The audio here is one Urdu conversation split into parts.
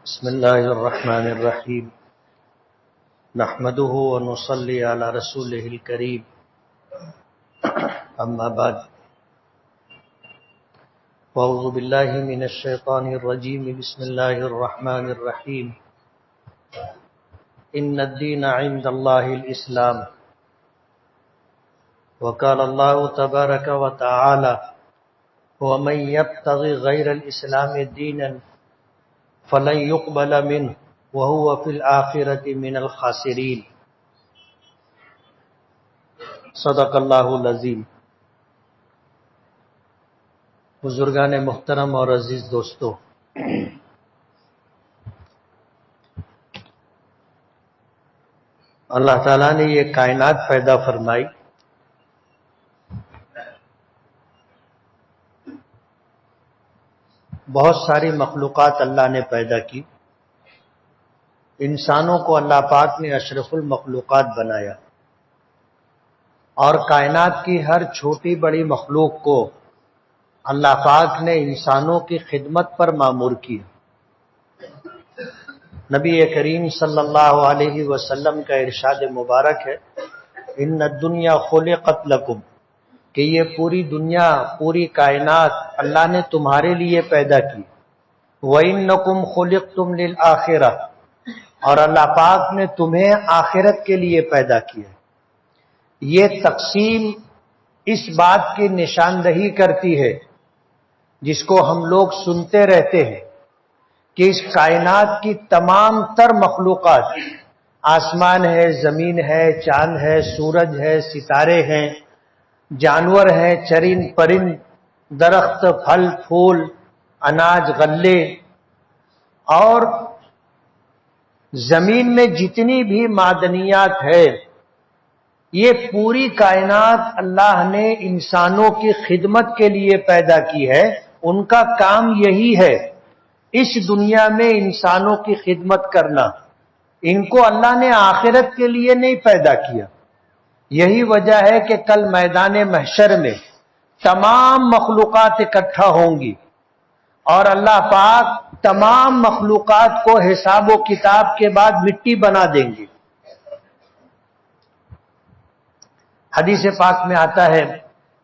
بسم الله الرحمن الرحيم نحمده ونصلي على رسوله الكريم أما بعد وأعوذ بالله من الشيطان الرجيم بسم الله الرحمن الرحيم إن الدين عند الله الإسلام وقال الله تبارك وتعالى ومن يبتغي غير الإسلام دينا فلن يقبل منه وهو في الآخرة من الخاسرين صدق اللہ العظیم۔ بزرگان محترم اور عزیز دوستو، اللہ تعالیٰ نے یہ کائنات پیدا فرمائی، بہت ساری مخلوقات اللہ نے پیدا کی، انسانوں کو اللہ پاک نے اشرف المخلوقات بنایا اور کائنات کی ہر چھوٹی بڑی مخلوق کو اللہ پاک نے انسانوں کی خدمت پر مامور کیا۔ نبی کریم صلی اللہ علیہ وسلم کا ارشاد مبارک ہے، ان الدنیا خلقت لکم، کہ یہ پوری دنیا، پوری کائنات اللہ نے تمہارے لیے پیدا کی۔ وَإِنَّكُمْ خُلِقْتُمْ لِلْآخِرَةِ، اور اللہ پاک نے تمہیں آخرت کے لیے پیدا کیا۔ یہ تقسیم اس بات کی نشاندہی کرتی ہے جس کو ہم لوگ سنتے رہتے ہیں کہ اس کائنات کی تمام تر مخلوقات، آسمان ہے، زمین ہے، چاند ہے، سورج ہے، ستارے ہیں، جانور ہیں، چرند پرند، درخت، پھل پھول، اناج غلے، اور زمین میں جتنی بھی معدنیات ہے، یہ پوری کائنات اللہ نے انسانوں کی خدمت کے لیے پیدا کی ہے۔ ان کا کام یہی ہے، اس دنیا میں انسانوں کی خدمت کرنا۔ ان کو اللہ نے آخرت کے لیے نہیں پیدا کیا۔ یہی وجہ ہے کہ کل میدان محشر میں تمام مخلوقات اکٹھا ہوں گی اور اللہ پاک تمام مخلوقات کو حساب و کتاب کے بعد مٹی بنا دیں گے۔ حدیث پاک میں آتا ہے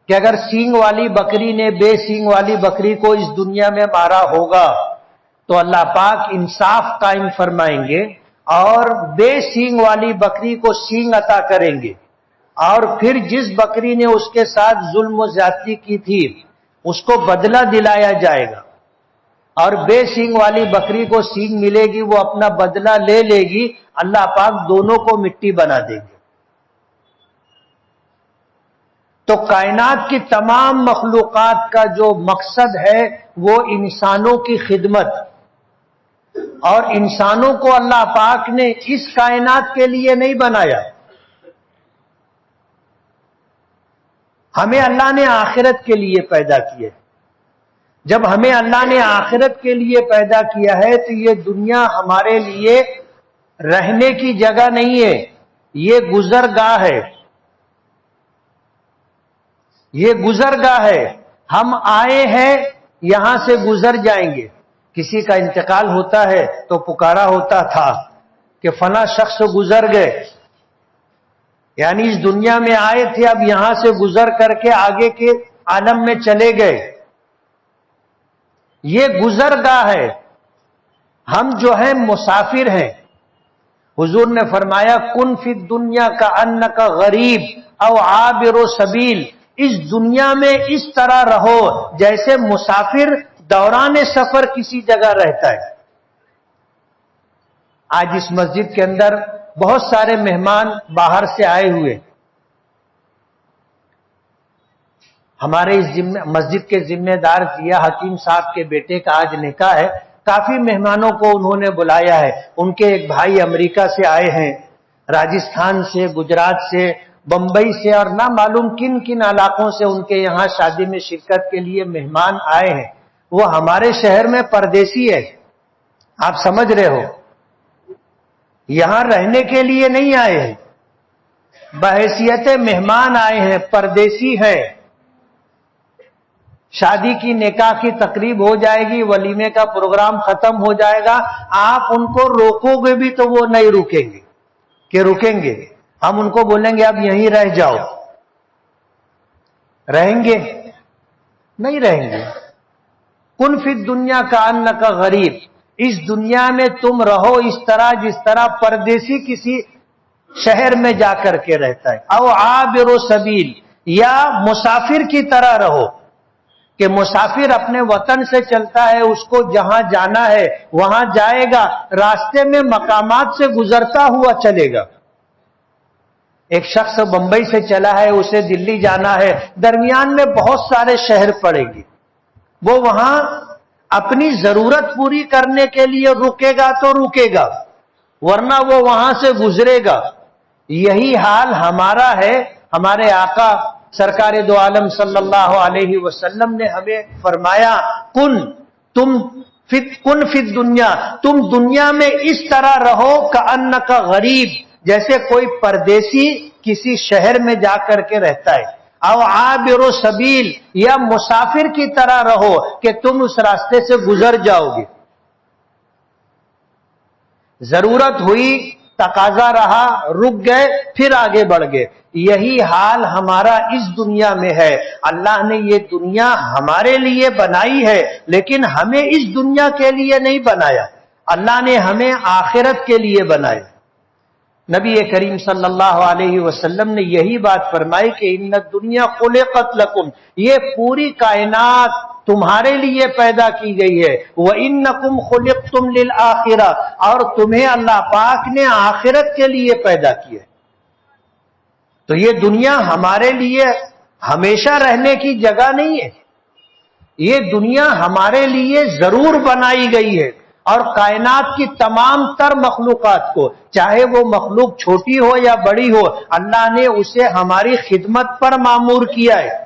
کہ اگر سینگ والی بکری نے بے سینگ والی بکری کو اس دنیا میں مارا ہوگا تو اللہ پاک انصاف قائم فرمائیں گے اور بے سینگ والی بکری کو سینگ عطا کریں گے، اور پھر جس بکری نے اس کے ساتھ ظلم و زیادتی کی تھی اس کو بدلہ دلایا جائے گا، اور بے سینگ والی بکری کو سینگ ملے گی، وہ اپنا بدلہ لے لے گی، اللہ پاک دونوں کو مٹی بنا دیں گے۔ تو کائنات کی تمام مخلوقات کا جو مقصد ہے وہ انسانوں کی خدمت، اور انسانوں کو اللہ پاک نے اس کائنات کے لیے نہیں بنایا، ہمیں اللہ نے آخرت کے لیے پیدا کیا۔ جب ہمیں اللہ نے آخرت کے لیے پیدا کیا ہے تو یہ دنیا ہمارے لیے رہنے کی جگہ نہیں ہے، یہ گزرگاہ ہے، یہ گزرگاہ ہے۔ ہم آئے ہیں، یہاں سے گزر جائیں گے۔ کسی کا انتقال ہوتا ہے تو پکارا ہوتا تھا کہ فلاں شخص گزر گئے، یعنی اس دنیا میں آئے تھے، اب یہاں سے گزر کر کے آگے کے عالم میں چلے گئے۔ یہ گزرگاہ ہے، ہم جو ہیں مسافر ہیں۔ حضور نے فرمایا کن فی الدنیا کا انک غریب او عابر سبیل، اس دنیا میں اس طرح رہو جیسے مسافر دوران سفر کسی جگہ رہتا ہے۔ آج اس مسجد کے اندر بہت سارے مہمان باہر سے آئے ہوئے، ہمارے اس مسجد کے ذمہ دار ضیاء حکیم صاحب کے بیٹے کا آج نکاح ہے، کافی مہمانوں کو انہوں نے بلایا ہے۔ ان کے ایک بھائی امریکہ سے آئے ہیں، راجستھان سے، گجرات سے، بمبئی سے، اور نہ معلوم کن کن علاقوں سے ان کے یہاں شادی میں شرکت کے لیے مہمان آئے ہیں۔ وہ ہمارے شہر میں پردیسی ہے، آپ سمجھ رہے ہو، یہاں رہنے کے لیے نہیں آئے ہیں، بحیثیت مہمان آئے ہیں، پردیسی ہیں۔ شادی کی نکاح کی تقریب ہو جائے گی، ولیمے کا پروگرام ختم ہو جائے گا، آپ ان کو روکو گے بھی تو وہ نہیں رکیں گے کہ رکیں گے. ہم ان کو بولیں گے اب یہیں رہ جاؤ، رہیں گے؟ نہیں رہیں گے. کن فی الدنیا کأنک غریب، اس دنیا میں تم رہو اس طرح جس طرح پردیسی کسی شہر میں جا کر کے رہتا ہے. او عابر سبیل، یا مسافر کی طرح رہو کہ مسافر اپنے وطن سے چلتا ہے، اس کو جہاں جانا ہے وہاں جائے گا، راستے میں مقامات سے گزرتا ہوا چلے گا. ایک شخص بمبئی سے چلا ہے، اسے دلی جانا ہے، درمیان میں بہت سارے شہر پڑیں گے، وہ وہاں اپنی ضرورت پوری کرنے کے لیے رکے گا تو رکے گا، ورنہ وہ وہاں سے گزرے گا. یہی حال ہمارا ہے. ہمارے آقا سرکار دو عالم صلی اللہ علیہ وسلم نے ہمیں فرمایا کن فی الدنیا، تم دنیا میں اس طرح رہو کأنک غریب، جیسے کوئی پردیسی کسی شہر میں جا کر کے رہتا ہے. او عابر سبیل، یا مسافر کی طرح رہو کہ تم اس راستے سے گزر جاؤ گے. ضرورت ہوئی، تقاضا رہا، رک گئے، پھر آگے بڑھ گئے. یہی حال ہمارا اس دنیا میں ہے. اللہ نے یہ دنیا ہمارے لیے بنائی ہے، لیکن ہمیں اس دنیا کے لیے نہیں بنایا، اللہ نے ہمیں آخرت کے لیے بنایا. نبی کریم صلی اللہ علیہ وسلم نے یہی بات فرمائی کہ ان الدنیا خلقت لکم، یہ پوری کائنات تمہارے لیے پیدا کی گئی ہے. وَإِنَّكُمْ خُلِقْتُمْ لِلْآخِرَةِ، اور تمہیں اللہ پاک نے آخرت کے لیے پیدا کیا. تو یہ دنیا ہمارے لیے ہمیشہ رہنے کی جگہ نہیں ہے، یہ دنیا ہمارے لیے ضرور بنائی گئی ہے. اور کائنات کی تمام تر مخلوقات کو، چاہے وہ مخلوق چھوٹی ہو یا بڑی ہو، اللہ نے اسے ہماری خدمت پر مامور کیا ہے.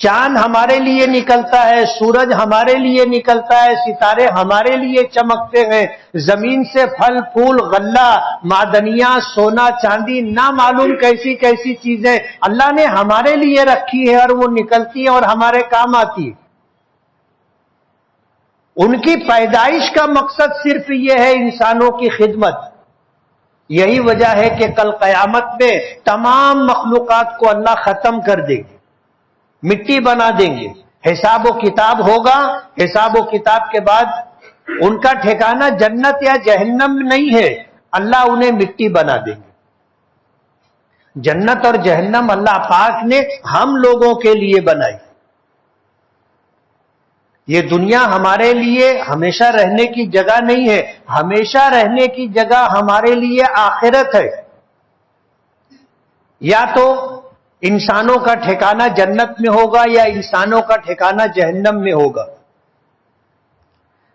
چاند ہمارے لیے نکلتا ہے، سورج ہمارے لیے نکلتا ہے، ستارے ہمارے لیے چمکتے ہیں، زمین سے پھل پھول غلہ معدنیات سونا چاندی نہ معلوم کیسی کیسی چیزیں اللہ نے ہمارے لیے رکھی ہے، اور وہ نکلتی ہیں اور ہمارے کام آتی ہے. ان کی پیدائش کا مقصد صرف یہ ہے انسانوں کی خدمت. یہی وجہ ہے کہ کل قیامت میں تمام مخلوقات کو اللہ ختم کر دے گی، مٹی بنا دیں گے، حساب و کتاب ہوگا. حساب و کتاب کے بعد ان کا ٹھکانہ جنت یا جہنم نہیں ہے، اللہ انہیں مٹی بنا دیں گے. جنت اور جہنم اللہ پاک نے ہم لوگوں کے لیے بنائی. یہ دنیا ہمارے لیے ہمیشہ رہنے کی جگہ نہیں ہے، ہمیشہ رہنے کی جگہ ہمارے لیے آخرت ہے. یا تو انسانوں کا ٹھکانہ جنت میں ہوگا یا انسانوں کا ٹھکانہ جہنم میں ہوگا.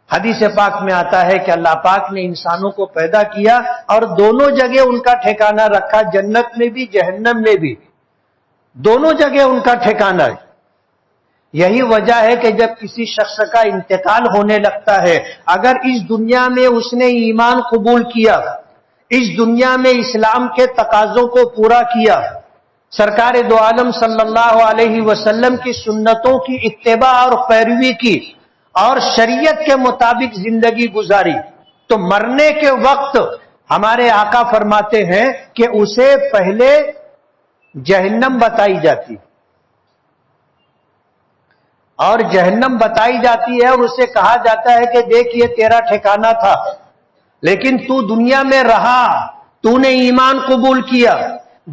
حدیث پاک میں آتا ہے کہ اللہ پاک نے انسانوں کو پیدا کیا اور دونوں جگہ ان کا ٹھکانہ رکھا، جنت میں بھی جہنم میں بھی، دونوں جگہ ان کا ٹھکانہ ہے. یہی وجہ ہے کہ جب کسی شخص کا انتقال ہونے لگتا ہے، اگر اس دنیا میں اس نے ایمان قبول کیا، اس دنیا میں اسلام کے تقاضوں کو پورا کیا، سرکار دو عالم صلی اللہ علیہ وسلم کی سنتوں کی اتباع اور پیروی کی اور شریعت کے مطابق زندگی گزاری، تو مرنے کے وقت ہمارے آقا فرماتے ہیں کہ اسے پہلے جہنم بتائی جاتی اور جہنم بتائی جاتی ہے، اور اسے کہا جاتا ہے کہ دیکھ یہ تیرا ٹھکانہ تھا، لیکن تو دنیا میں رہا، تو نے ایمان قبول کیا،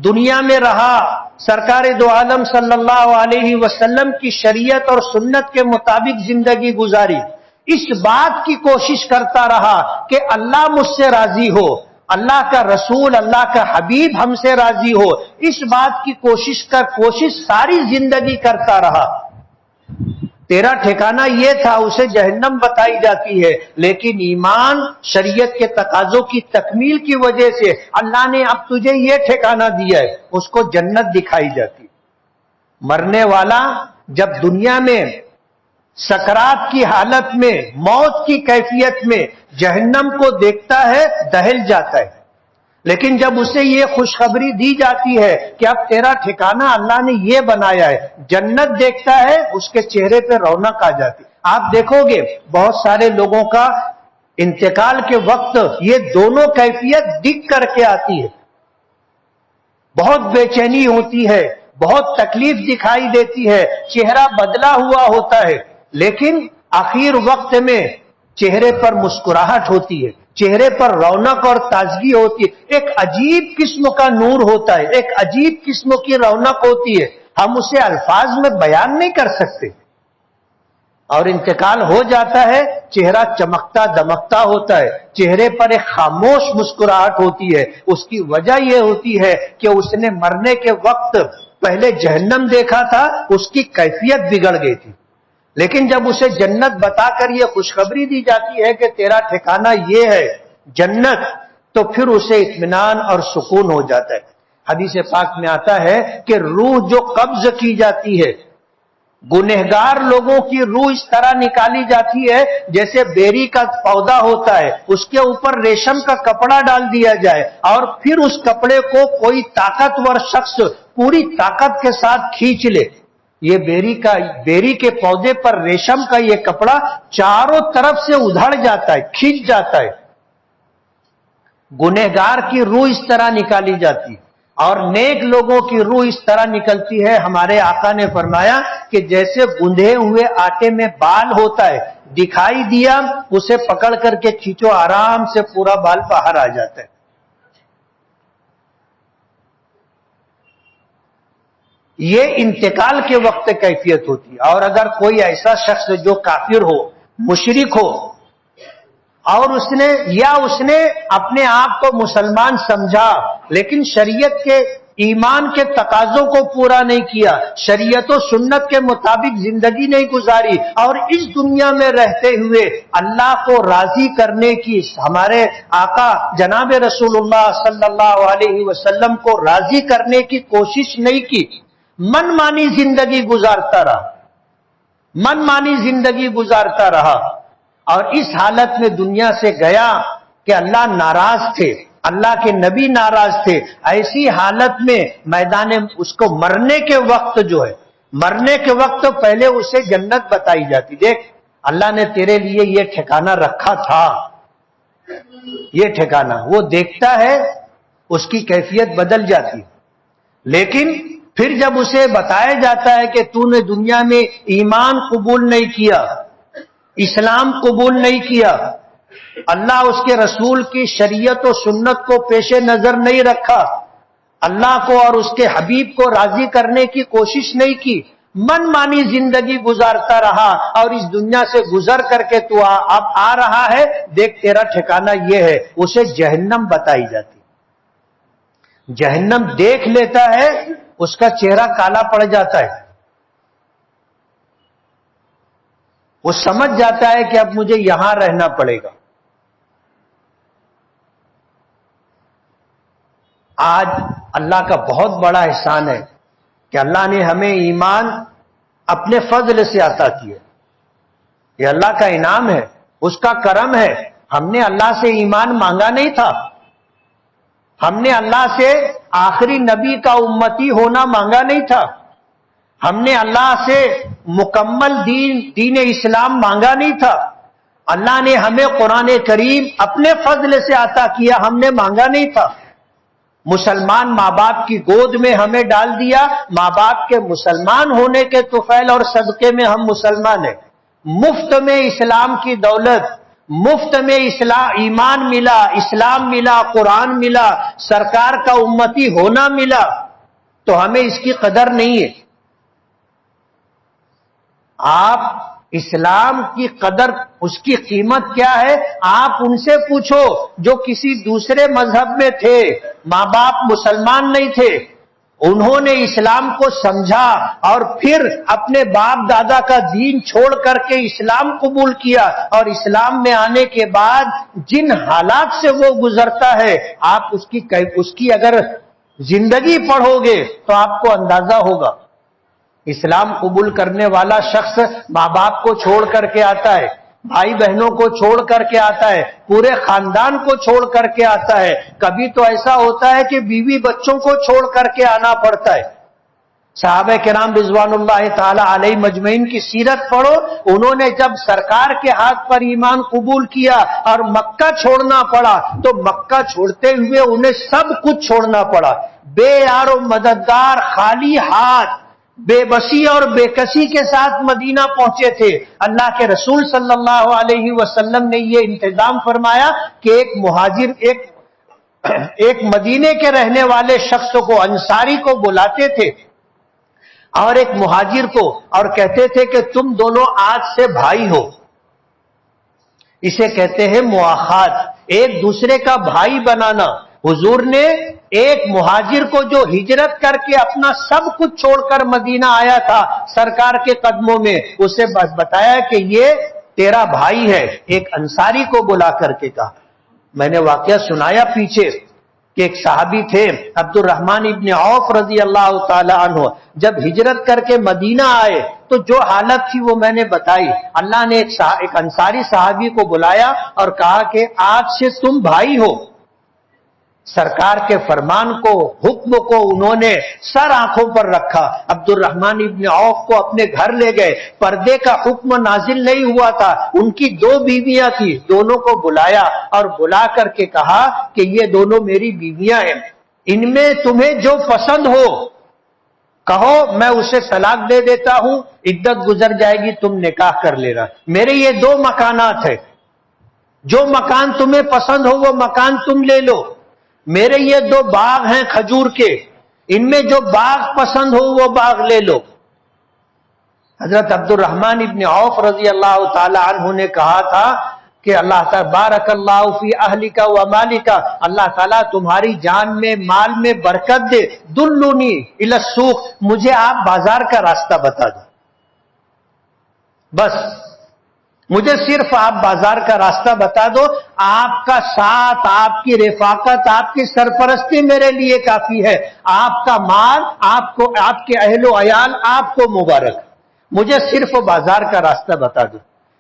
دنیا میں رہا، سرکار دو عالم صلی اللہ علیہ وسلم کی شریعت اور سنت کے مطابق زندگی گزاری، اس بات کی کوشش کرتا رہا کہ اللہ مجھ سے راضی ہو، اللہ کا رسول اللہ کا حبیب ہم سے راضی ہو، اس بات کی کوشش ساری زندگی کرتا رہا. تیرا ٹھکانہ یہ تھا، اسے جہنم بتائی جاتی ہے، لیکن ایمان شریعت کے تقاضوں کی تکمیل کی وجہ سے اللہ نے اب تجھے یہ ٹھکانہ دیا ہے، اس کو جنت دکھائی جاتی. مرنے والا جب دنیا میں سکرات کی حالت میں، موت کی کیفیت میں جہنم کو دیکھتا ہے، دہل جاتا ہے، لیکن جب اسے یہ خوشخبری دی جاتی ہے کہ اب تیرا ٹھکانہ اللہ نے یہ بنایا ہے، جنت دیکھتا ہے، اس کے چہرے پہ رونق آ جاتی۔ آپ دیکھو گے بہت سارے لوگوں کا انتقال کے وقت یہ دونوں کیفیت دکھ کر کے آتی ہے، بہت بے چینی ہوتی ہے، بہت تکلیف دکھائی دیتی ہے، چہرہ بدلا ہوا ہوتا ہے، لیکن آخر وقت میں چہرے پر مسکراہٹ ہوتی ہے، چہرے پر رونق اور تازگی ہوتی ہے، ایک عجیب قسم کا نور ہوتا ہے، ایک عجیب قسم کی رونق ہوتی ہے، ہم اسے الفاظ میں بیان نہیں کر سکتے۔ اور انتقال ہو جاتا ہے، چہرہ چمکتا دمکتا ہوتا ہے، چہرے پر ایک خاموش مسکراہٹ ہوتی ہے۔ اس کی وجہ یہ ہوتی ہے کہ اس نے مرنے کے وقت پہلے جہنم دیکھا تھا، اس کی کیفیت بگڑ گئی تھی، لیکن جب اسے جنت بتا کر یہ خوشخبری دی جاتی ہے کہ تیرا ٹھکانہ یہ ہے جنت، تو پھر اسے اطمینان اور سکون ہو جاتا ہے۔ حدیث پاک میں آتا ہے کہ روح جو قبض کی جاتی ہے، گنہگار لوگوں کی روح اس طرح نکالی جاتی ہے جیسے بیری کا پودا ہوتا ہے، اس کے اوپر ریشم کا کپڑا ڈال دیا جائے اور پھر اس کپڑے کو کوئی طاقتور شخص پوری طاقت کے ساتھ کھینچ لے۔ یہ بیری کے پودے پر ریشم کا یہ کپڑا چاروں طرف سے ادھڑ جاتا ہے، کھینچ جاتا ہے۔ گنہگار کی روح اس طرح نکالی جاتی ہے اور نیک لوگوں کی روح اس طرح نکلتی ہے۔ ہمارے آقا نے فرمایا کہ جیسے گندھے ہوئے آٹے میں بال ہوتا ہے، دکھائی دیا اسے پکڑ کر کے کھینچو، آرام سے پورا بال باہر آ جاتا ہے۔ یہ انتقال کے وقت کیفیت ہوتی ہے۔ اور اگر کوئی ایسا شخص جو کافر ہو، مشرک ہو، اور اس نے اپنے آپ کو مسلمان سمجھا لیکن شریعت کے ایمان کے تقاضوں کو پورا نہیں کیا، شریعت و سنت کے مطابق زندگی نہیں گزاری، اور اس دنیا میں رہتے ہوئے اللہ کو راضی کرنے کی، ہمارے آقا جناب رسول اللہ صلی اللہ علیہ وسلم کو راضی کرنے کی کوشش نہیں کی، من مانی زندگی گزارتا رہا، من مانی زندگی گزارتا رہا، اور اس حالت میں دنیا سے گیا کہ اللہ ناراض تھے، اللہ کے نبی ناراض تھے۔ ایسی حالت میں میدان اس کو مرنے کے وقت مرنے کے وقت پہلے اسے جنت بتائی جاتی، دیکھ اللہ نے تیرے لیے یہ ٹھکانہ رکھا تھا، یہ ٹھکانہ۔ وہ دیکھتا ہے، اس کی کیفیت بدل جاتی، لیکن پھر جب اسے بتایا جاتا ہے کہ تو نے دنیا میں ایمان قبول نہیں کیا، اسلام قبول نہیں کیا، اللہ اس کے رسول کی شریعت و سنت کو پیش نظر نہیں رکھا، اللہ کو اور اس کے حبیب کو راضی کرنے کی کوشش نہیں کی، من مانی زندگی گزارتا رہا، اور اس دنیا سے گزر کر کے تو اب آ رہا ہے، دیکھ تیرا ٹھکانہ یہ ہے، اسے جہنم بتائی جاتی۔ جہنم دیکھ لیتا ہے، اس کا چہرہ کالا پڑ جاتا ہے، وہ سمجھ جاتا ہے کہ اب مجھے یہاں رہنا پڑے گا۔ آج اللہ کا بہت بڑا احسان ہے کہ اللہ نے ہمیں ایمان اپنے فضل سے عطا کیا، یہ اللہ کا انعام ہے، اس کا کرم ہے۔ ہم نے اللہ سے ایمان مانگا نہیں تھا، ہم نے اللہ سے آخری نبی کا امتی ہونا مانگا نہیں تھا، ہم نے اللہ سے مکمل دین اسلام مانگا نہیں تھا، اللہ نے ہمیں قرآن کریم اپنے فضل سے عطا کیا، ہم نے مانگا نہیں تھا۔ مسلمان ماں باپ کی گود میں ہمیں ڈال دیا، ماں باپ کے مسلمان ہونے کے طفیل اور صدقے میں ہم مسلمان ہیں۔ مفت میں اسلام کی دولت، مفت میں ایمان ملا، اسلام ملا، قرآن ملا، سرکار کا امتی ہونا ملا، تو ہمیں اس کی قدر نہیں ہے۔ آپ اسلام کی قدر، اس کی قیمت کیا ہے، آپ ان سے پوچھو جو کسی دوسرے مذہب میں تھے، ماں باپ مسلمان نہیں تھے، انہوں نے اسلام کو سمجھا اور پھر اپنے باپ دادا کا دین چھوڑ کر کے اسلام قبول کیا، اور اسلام میں آنے کے بعد جن حالات سے وہ گزرتا ہے، آپ اس کی اگر زندگی پڑھو گے تو آپ کو اندازہ ہوگا۔ اسلام قبول کرنے والا شخص ماں باپ کو چھوڑ کر کے آتا ہے، بھائی بہنوں کو چھوڑ کر کے آتا ہے، پورے خاندان کو چھوڑ کر کے آتا ہے، کبھی تو ایسا ہوتا ہے کہ بیوی بچوں کو چھوڑ کر کے آنا پڑتا ہے۔ صحابہ کرام رضوان اللہ تعالی علیہ مجمعین کی سیرت پڑھو، انہوں نے جب سرکار کے ہاتھ پر ایمان قبول کیا اور مکہ چھوڑنا پڑا تو مکہ چھوڑتے ہوئے انہیں سب کچھ چھوڑنا پڑا، بے یار و مددگار، خالی ہاتھ، بے بسی اور بے کسی کے ساتھ مدینہ پہنچے تھے۔ اللہ کے رسول صلی اللہ علیہ وسلم نے یہ انتظام فرمایا کہ ایک مہاجر ایک مدینے کے رہنے والے شخص کو، انصاری کو بلاتے تھے اور ایک مہاجر کو، اور کہتے تھے کہ تم دونوں آج سے بھائی ہو۔ اسے کہتے ہیں مواخات، ایک دوسرے کا بھائی بنانا۔ حضور نے ایک مہاجر کو جو ہجرت کر کے اپنا سب کچھ چھوڑ کر مدینہ آیا تھا سرکار کے قدموں میں، اسے بتایا کہ یہ تیرا بھائی ہے۔ ایک انصاری کو بلا کر کے کہا، میں نے واقعہ سنایا پیچھے کہ ایک صحابی تھے عبد الرحمن ابن عوف رضی اللہ تعالی عنہ، جب ہجرت کر کے مدینہ آئے تو جو حالت تھی وہ میں نے بتائی۔ اللہ نے ایک انصاری صحابی کو بلایا اور کہا کہ آج سے تم بھائی ہو۔ سرکار کے فرمان کو، حکم کو انہوں نے سر آنکھوں پر رکھا۔ عبد الرحمن ابن عوف کو اپنے گھر لے گئے، پردے کا حکم نازل نہیں ہوا تھا، ان کی 2 بیویاں تھیں، دونوں کو بلایا اور بلا کر کے کہا کہ یہ دونوں میری بیویاں ہیں، ان میں تمہیں جو پسند ہو کہو، میں اسے طلاق دے دیتا ہوں، عدت گزر جائے گی، تم نکاح کر لینا۔ میرے یہ 2 مکانات ہیں، جو مکان تمہیں پسند ہو وہ مکان تم لے لو۔ میرے یہ 2 باغ ہیں کھجور کے، ان میں جو باغ پسند ہو وہ باغ لے لو۔ حضرت عبد الرحمن ابن عوف رضی اللہ تعالی عنہ نے کہا تھا کہ اللہ تعالیٰ بارک اللہ فی اہلک و مالک، اللہ تعالیٰ تمہاری جان میں، مال میں برکت دے، دلونی الی السوق، مجھے آپ بازار کا راستہ بتا دو، بس مجھے صرف آپ بازار کا راستہ بتا دو، آپ کا ساتھ، آپ کی رفاقت، آپ کی سرپرستی میرے لیے کافی ہے، آپ کا مال، آپ کو، آپ کے اہل و عیال، آپ کو مبارک، مجھے صرف بازار کا راستہ بتا دو۔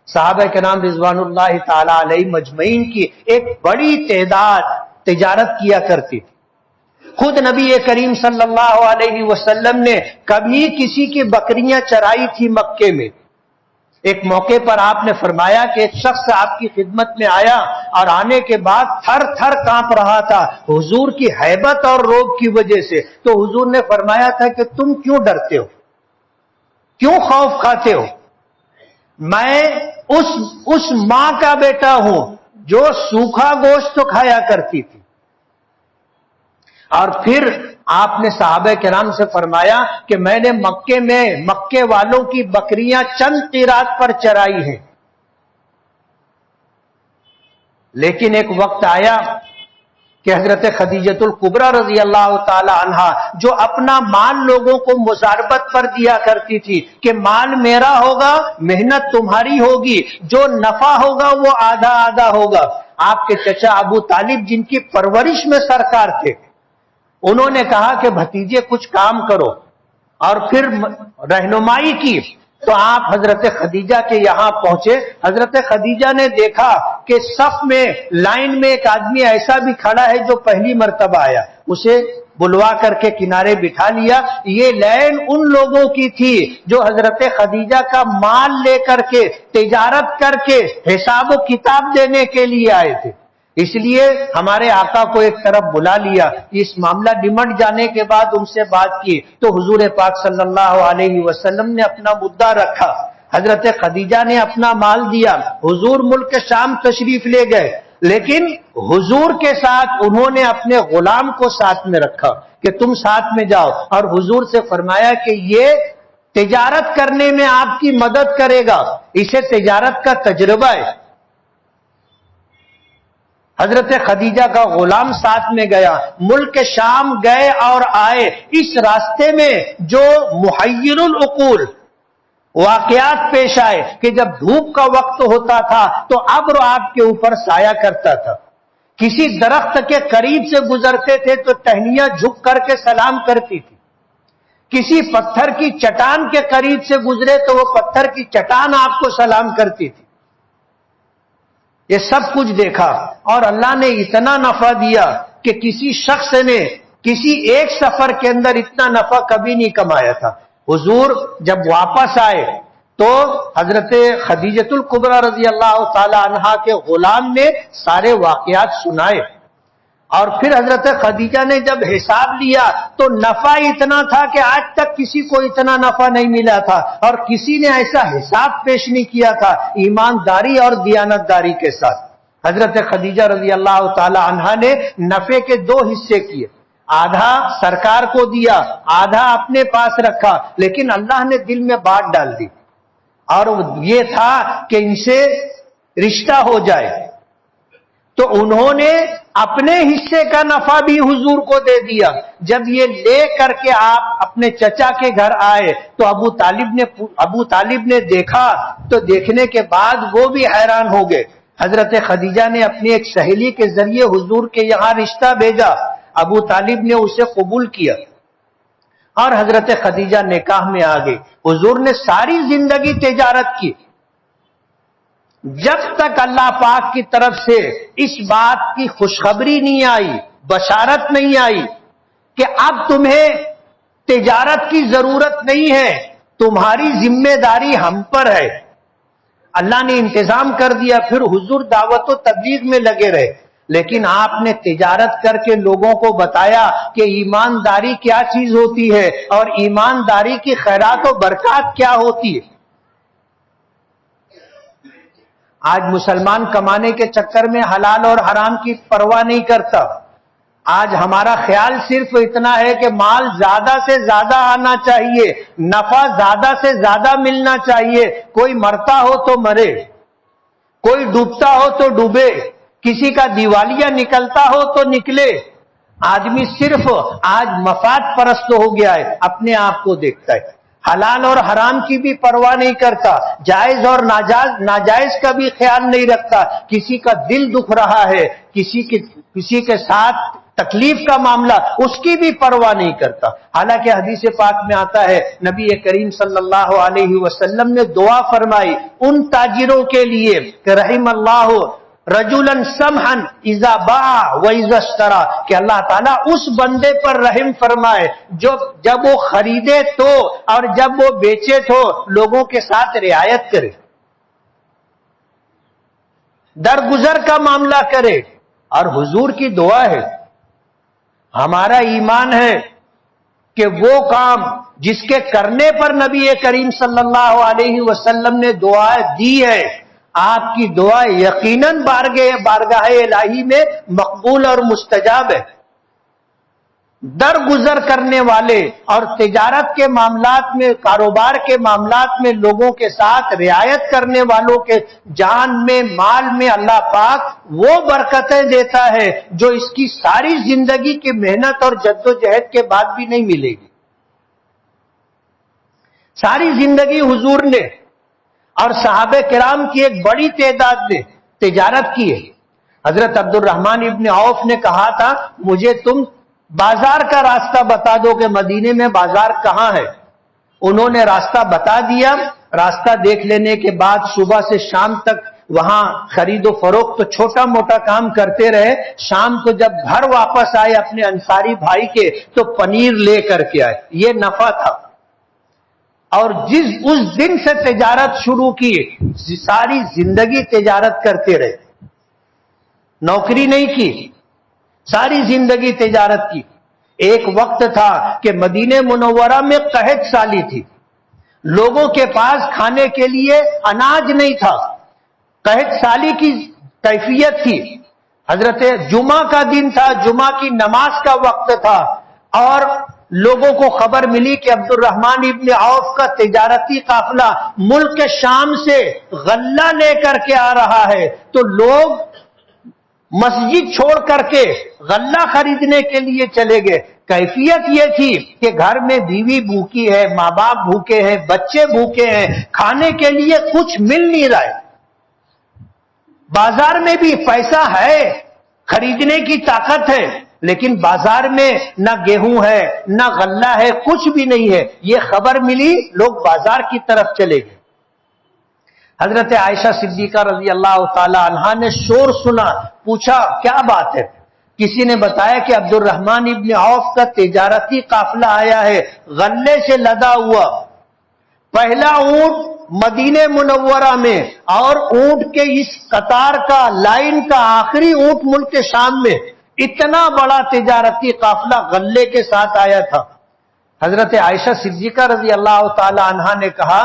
صحابہ کرام رضوان اللہ تعالی علیہ مجمعین کی ایک بڑی تعداد تجارت کیا کرتی تھی۔ خود نبی کریم صلی اللہ علیہ وسلم نے کبھی کسی کی بکریاں چرائی تھی مکے میں۔ ایک موقع پر آپ نے فرمایا کہ ایک شخص آپ کی خدمت میں آیا اور آنے کے بعد تھر تھر کانپ رہا تھا حضور کی ہیبت اور روب کی وجہ سے، تو حضور نے فرمایا تھا کہ تم کیوں ڈرتے ہو، کیوں خوف کھاتے ہو؟ میں اس ماں کا بیٹا ہوں جو سوکھا گوشت کھایا کرتی تھی۔ اور پھر آپ نے صحابہ کرام سے فرمایا کہ میں نے مکے والوں کی بکریاں چند قیراط پر چرائی ہیں، لیکن ایک وقت آیا کہ حضرت خدیجۃ الکبریٰ رضی اللہ تعالی عنہا جو اپنا مال لوگوں کو مزاربت پر دیا کرتی تھی کہ مال میرا ہوگا، محنت تمہاری ہوگی، جو نفع ہوگا وہ آدھا آدھا ہوگا۔ آپ کے چچا ابو طالب جن کی پرورش میں سرکار تھے، انہوں نے کہا کہ بھتیجے کچھ کام کرو، اور پھر رہنمائی کی تو آپ حضرت خدیجہ کے یہاں پہنچے۔ حضرت خدیجہ نے دیکھا کہ صف میں، لائن میں ایک آدمی ایسا بھی کھڑا ہے جو پہلی مرتبہ آیا، اسے بلوا کر کے کنارے بٹھا لیا۔ یہ لائن ان لوگوں کی تھی جو حضرت خدیجہ کا مال لے کر کے، تجارت کر کے حساب و کتاب دینے کے لیے آئے تھے۔ اس لیے ہمارے آقا کو ایک طرف بلا لیا، اس معاملہ نمٹ جانے کے بعد ان سے بات کی تو حضور پاک صلی اللہ علیہ وسلم نے اپنا مدعا رکھا، حضرت خدیجہ نے اپنا مال دیا، حضور ملک شام تشریف لے گئے، لیکن حضور کے ساتھ انہوں نے اپنے غلام کو ساتھ میں رکھا کہ تم ساتھ میں جاؤ، اور حضور سے فرمایا کہ یہ تجارت کرنے میں آپ کی مدد کرے گا، اسے تجارت کا تجربہ ہے۔ حضرت خدیجہ کا غلام ساتھ میں گیا، ملک شام گئے اور آئے۔ اس راستے میں جو محیر العقول واقعات پیش آئے کہ جب دھوپ کا وقت ہوتا تھا تو ابر آپ کے اوپر سایہ کرتا تھا، کسی درخت کے قریب سے گزرتے تھے تو ٹہنیاں جھک کر کے سلام کرتی تھی، کسی پتھر کی چٹان کے قریب سے گزرے تو وہ پتھر کی چٹان آپ کو سلام کرتی تھی۔ یہ سب کچھ دیکھا اور اللہ نے اتنا نفع دیا کہ کسی شخص نے کسی ایک سفر کے اندر اتنا نفع کبھی نہیں کمایا تھا۔ حضور جب واپس آئے تو حضرت خدیجۃ الکبریٰ رضی اللہ تعالی عنہا کے غلام نے سارے واقعات سنائے، اور پھر حضرت خدیجہ نے جب حساب لیا تو نفع اتنا تھا کہ آج تک کسی کو اتنا نفع نہیں ملا تھا، اور کسی نے ایسا حساب پیش نہیں کیا تھا ایمانداری اور دیانتداری کے ساتھ۔ حضرت خدیجہ رضی اللہ تعالی عنہا نے نفع کے دو حصے کیے، آدھا سرکار کو دیا، آدھا اپنے پاس رکھا، لیکن اللہ نے دل میں بات ڈال دی، اور یہ تھا کہ ان سے رشتہ ہو جائے، تو انہوں نے اپنے حصے کا نفع بھی حضور کو دے دیا۔ جب یہ لے کر کے آپ اپنے چچا کے گھر آئے تو ابو طالب نے دیکھا، تو دیکھنے کے بعد وہ بھی حیران ہو گئے۔ حضرت خدیجہ نے اپنی ایک سہیلی کے ذریعے حضور کے یہاں رشتہ بھیجا، ابو طالب نے اسے قبول کیا اور حضرت خدیجہ نکاح میں آ گئی۔ حضور نے ساری زندگی تجارت کی، جب تک اللہ پاک کی طرف سے اس بات کی خوشخبری نہیں آئی، بشارت نہیں آئی کہ اب تمہیں تجارت کی ضرورت نہیں ہے، تمہاری ذمہ داری ہم پر ہے۔ اللہ نے انتظام کر دیا، پھر حضور دعوت و تبلیغ میں لگے رہے، لیکن آپ نے تجارت کر کے لوگوں کو بتایا کہ ایمانداری کیا چیز ہوتی ہے اور ایمانداری کی خیرات و برکات کیا ہوتی ہے۔ آج مسلمان کمانے کے چکر میں حلال اور حرام کی پرواہ نہیں کرتا۔ آج ہمارا خیال صرف اتنا ہے کہ مال زیادہ سے زیادہ آنا چاہیے، نفع زیادہ سے زیادہ ملنا چاہیے، کوئی مرتا ہو تو مرے، کوئی ڈوبتا ہو تو ڈوبے، کسی کا دیوالیہ نکلتا ہو تو نکلے۔ آدمی صرف آج مفاد پرست ہو گیا ہے، اپنے آپ کو دیکھتا ہے، حلال اور حرام کی بھی پرواہ نہیں کرتا، جائز اور ناجائز کا بھی خیال نہیں رکھتا، کسی کا دل دکھ رہا ہے، کسی کے ساتھ تکلیف کا معاملہ، اس کی بھی پرواہ نہیں کرتا۔ حالانکہ حدیث پاک میں آتا ہے نبی کریم صلی اللہ علیہ وسلم نے دعا فرمائی ان تاجروں کے لیے کہ رحم اللہ رجلا سمحا اذا باع و اذا اشترى، کہ اللہ تعالیٰ اس بندے پر رحم فرمائے جو جب وہ خریدے تو اور جب وہ بیچے تو لوگوں کے ساتھ رعایت کرے، درگزر کا معاملہ کرے۔ اور حضور کی دعا ہے، ہمارا ایمان ہے کہ وہ کام جس کے کرنے پر نبی کریم صلی اللہ علیہ وسلم نے دعا دی ہے، آپ کی دعا یقیناً بارگاہ الہی میں مقبول اور مستجاب ہے۔ درگزر کرنے والے اور تجارت کے معاملات میں، کاروبار کے معاملات میں لوگوں کے ساتھ رعایت کرنے والوں کے جان میں، مال میں اللہ پاک وہ برکتیں دیتا ہے جو اس کی ساری زندگی کی محنت اور جدوجہد کے بعد بھی نہیں ملے گی۔ ساری زندگی حضور نے اور صحابہ کرام کی ایک بڑی تعداد نے تجارت کی ہے۔ حضرت عبد الرحمن ابن عوف نے کہا تھا مجھے تم بازار کا راستہ بتا دو کہ مدینے میں بازار کہاں ہے۔ انہوں نے راستہ بتا دیا، راستہ دیکھ لینے کے بعد صبح سے شام تک وہاں خرید و فروخت تو چھوٹا موٹا کام کرتے رہے۔ شام کو جب گھر واپس آئے اپنے انصاری بھائی کے تو پنیر لے کر کے آئے، یہ نفع تھا۔ اور اس دن سے تجارت شروع کی، ساری زندگی تجارت کرتے رہے، نوکری نہیں کی، ساری زندگی تجارت کی۔ ایک وقت تھا کہ مدینہ منورہ میں قحط سالی تھی، لوگوں کے پاس کھانے کے لیے اناج نہیں تھا، قحط سالی کی کیفیت تھی۔ حضرت جمعہ کا دن تھا، جمعہ کی نماز کا وقت تھا، اور لوگوں کو خبر ملی کہ عبد الرحمن ابن عوف کا تجارتی قافلہ ملک شام سے غلہ لے کر کے آ رہا ہے، تو لوگ مسجد چھوڑ کر کے غلہ خریدنے کے لیے چلے گئے۔ کیفیت یہ تھی کہ گھر میں بیوی بھوکی ہے، ماں باپ بھوکے ہیں، بچے بھوکے ہیں، کھانے کے لیے کچھ مل نہیں رہا ہے۔ بازار میں بھی پیسہ ہے، خریدنے کی طاقت ہے، لیکن بازار میں نہ گیہوں ہے نہ غلہ ہے، کچھ بھی نہیں ہے۔ یہ خبر ملی، لوگ بازار کی طرف چلے گئے۔ حضرت عائشہ صدیقہ رضی اللہ تعالی عنہا نے شور سنا، پوچھا کیا بات ہے؟ کسی نے بتایا کہ عبد الرحمن ابن عوف کا تجارتی قافلہ آیا ہے، غلے سے لدا ہوا، پہلا اونٹ مدینہ منورہ میں، اور اونٹ کے اس قطار کا، لائن کا آخری اونٹ ملک شام میں، اتنا بڑا تجارتی قافلہ غلے کے ساتھ آیا تھا۔ حضرت عائشہ صدیقہ رضی اللہ تعالی عنہا نے کہا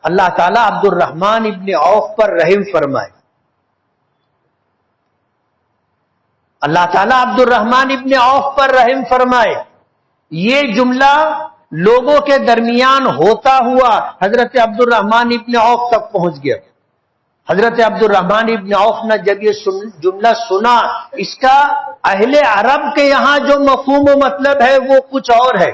اللہ تعالیٰ عبد الرحمن ابن عوف پر رحم فرمائے، اللہ تعالیٰ عبد الرحمن ابن عوف پر رحم فرمائے۔ یہ جملہ لوگوں کے درمیان ہوتا ہوا حضرت عبد الرحمن ابن عوف تک پہنچ گیا۔ حضرت عبد الرحمن ابن عوف نے جب یہ جملہ سنا، اس کا اہل عرب کے یہاں جو مفہوم و مطلب ہے وہ کچھ اور ہے۔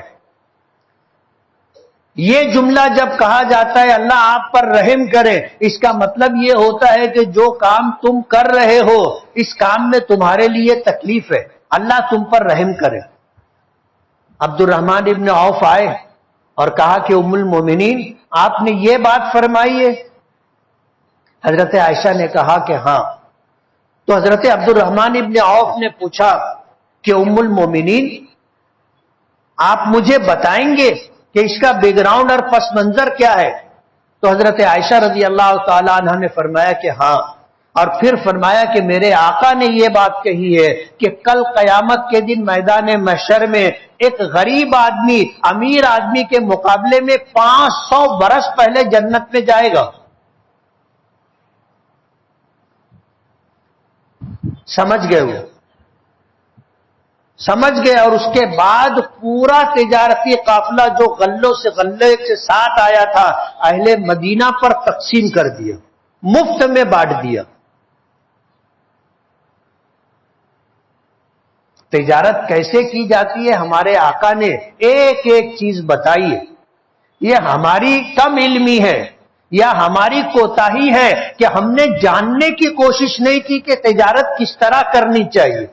یہ جملہ جب کہا جاتا ہے اللہ آپ پر رحم کرے، اس کا مطلب یہ ہوتا ہے کہ جو کام تم کر رہے ہو اس کام میں تمہارے لیے تکلیف ہے، اللہ تم پر رحم کرے۔ عبد الرحمن ابن عوف آئے اور کہا کہ ام المومنین آپ نے یہ بات فرمائی ہے؟ حضرت عائشہ نے کہا کہ ہاں۔ تو حضرت عبد الرحمن ابن عوف نے پوچھا کہ ام المومنین آپ مجھے بتائیں گے کہ اس کا بیک گراؤنڈ اور پس منظر کیا ہے؟ تو حضرت عائشہ رضی اللہ تعالی عنہ نے فرمایا کہ ہاں، اور پھر فرمایا کہ میرے آقا نے یہ بات کہی ہے کہ کل قیامت کے دن میدان محشر میں ایک غریب آدمی امیر آدمی کے مقابلے میں 500 برس پہلے جنت میں جائے گا۔ سمجھ گئے وہ، سمجھ گئے۔ اور اس کے بعد پورا تجارتی قافلہ جو غلوں سے غلے کے ساتھ آیا تھا اہل مدینہ پر تقسیم کر دیا، مفت میں بانٹ دیا۔ تجارت کیسے کی جاتی ہے ہمارے آقا نے ایک ایک چیز بتائی ہے۔ یہ ہماری کم علمی ہے یا ہماری کوتاہی ہے کہ ہم نے جاننے کی کوشش نہیں کی کہ تجارت کس طرح کرنی چاہیے،